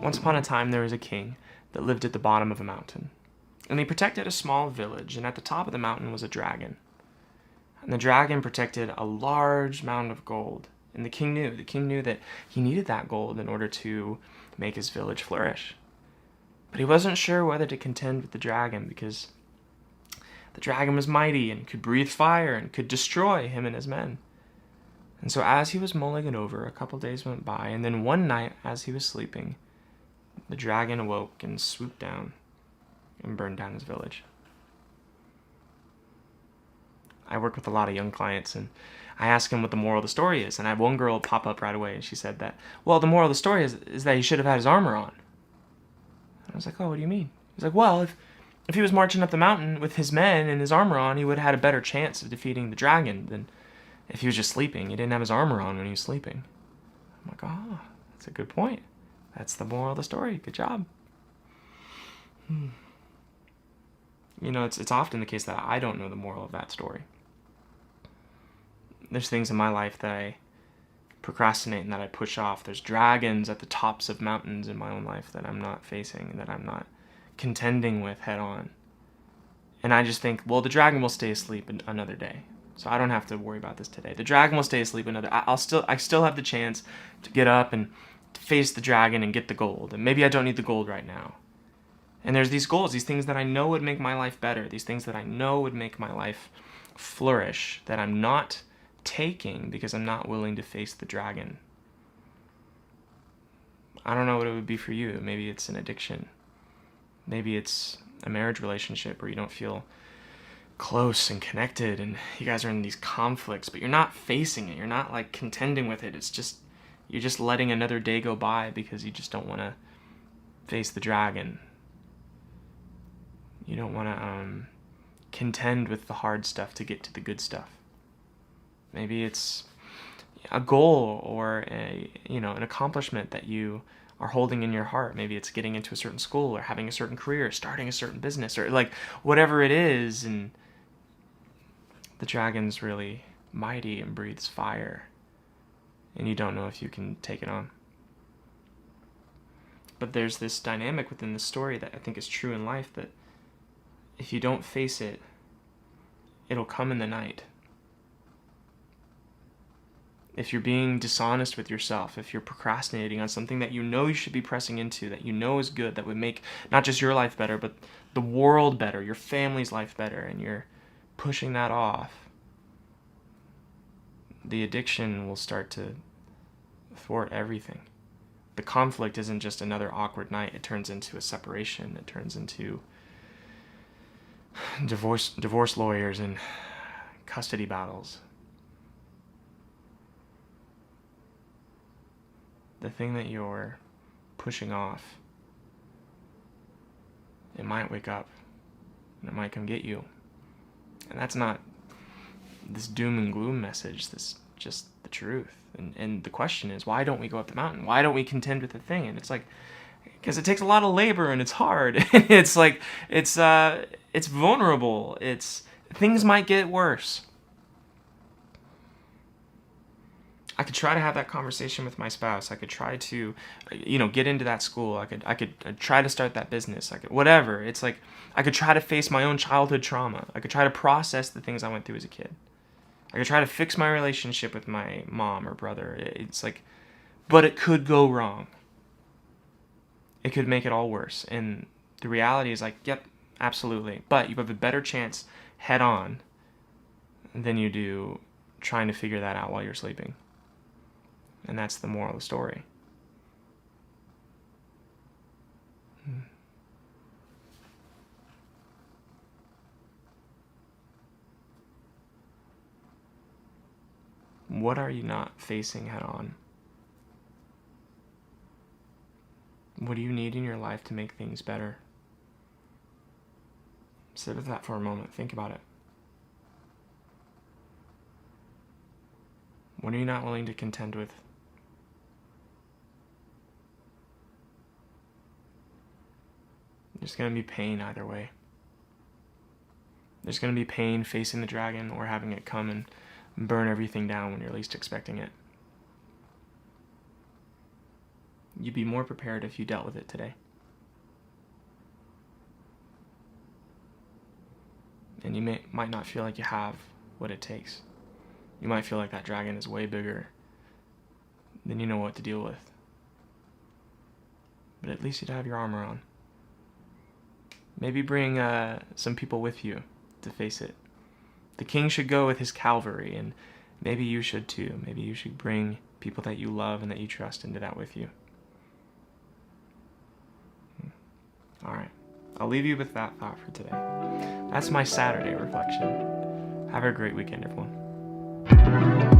Once upon a time, there was a king that lived at the bottom of a mountain. And he protected a small village, and at the top of the mountain was a dragon. And the dragon protected a large mound of gold. And the king knew that he needed that gold in order to make his village flourish. But he wasn't sure whether to contend with the dragon, because the dragon was mighty and could breathe fire and could destroy him and his men. And so as he was mulling it over, a couple days went by, and then one night as he was sleeping, the dragon awoke and swooped down and burned down his village. I work with a lot of young clients, and I ask them what the moral of the story is. And I have one girl pop up right away, and she said that, well, the moral of the story is that he should have had his armor on. And I was like, oh, what do you mean? He's like, well, if he was marching up the mountain with his men and his armor on, he would have had a better chance of defeating the dragon than if he was just sleeping. He didn't have his armor on when he was sleeping. I'm like, oh, that's a good point. That's the moral of the story. Good job. You know, it's often the case that I don't know the moral of that story. There's things in my life that I procrastinate and that I push off. There's dragons at the tops of mountains in my own life that I'm not facing and that I'm not contending with head on. And I just think, well, the dragon will stay asleep another day, so I don't have to worry about this today. The dragon will stay asleep another. I still have the chance to get up and to face the dragon and get the gold. And maybe I don't need the gold right now. And there's these goals, these things that I know would make my life better, these things that I know would make my life flourish, that I'm not taking because I'm not willing to face the dragon. I don't know what it would be for you. Maybe it's an addiction. Maybe it's a marriage relationship where you don't feel close and connected and you guys are in these conflicts, but you're not facing it. You're not like contending with it. It's just, you're just letting another day go by because you just don't want to face the dragon. You don't want to contend with the hard stuff to get to the good stuff. Maybe it's a goal or an accomplishment that you are holding in your heart. Maybe it's getting into a certain school or having a certain career, starting a certain business, or like whatever it is. And the dragon's really mighty and breathes fire, and you don't know if you can take it on. But there's this dynamic within the story that I think is true in life, that if you don't face it, it'll come in the night. If you're being dishonest with yourself, if you're procrastinating on something that you know you should be pressing into, that you know is good, that would make not just your life better, but the world better, your family's life better, and you're pushing that off, the addiction will start to thwart everything. The conflict isn't just another awkward night. It turns into a separation. It turns into divorce lawyers and custody battles. The thing that you're pushing off, it might wake up and it might come get you. And that's not this doom and gloom message. That's just the truth. And the question is, why don't we go up the mountain? Why don't we contend with the thing? And it's like, because it takes a lot of labor and it's hard. It's like, it's vulnerable. Things might get worse. I could try to have that conversation with my spouse. I could try to, get into that school. I could try to start that business. Whatever. It's like, I could try to face my own childhood trauma. I could try to process the things I went through as a kid. I could try to fix my relationship with my mom or brother. It's like, but it could go wrong. It could make it all worse. And the reality is like, yep, absolutely. But you have a better chance head on than you do trying to figure that out while you're sleeping. And that's the moral of the story. What are you not facing head on? What do you need in your life to make things better? Sit with that for a moment. Think about it. What are you not willing to contend with? There's going to be pain either way. There's going to be pain facing the dragon or having it come and burn everything down when you're least expecting it. you'd be more prepared if you dealt with it today. And you might not feel like you have what it takes. You might feel like that dragon is way bigger than you know what to deal with. But at least you'd have your armor on. Maybe bring some people with you to face it. The king should go with his cavalry, and maybe you should too. Maybe you should bring people that you love and that you trust into that with you. All right. I'll leave you with that thought for today. That's my Saturday reflection. Have a great weekend, everyone.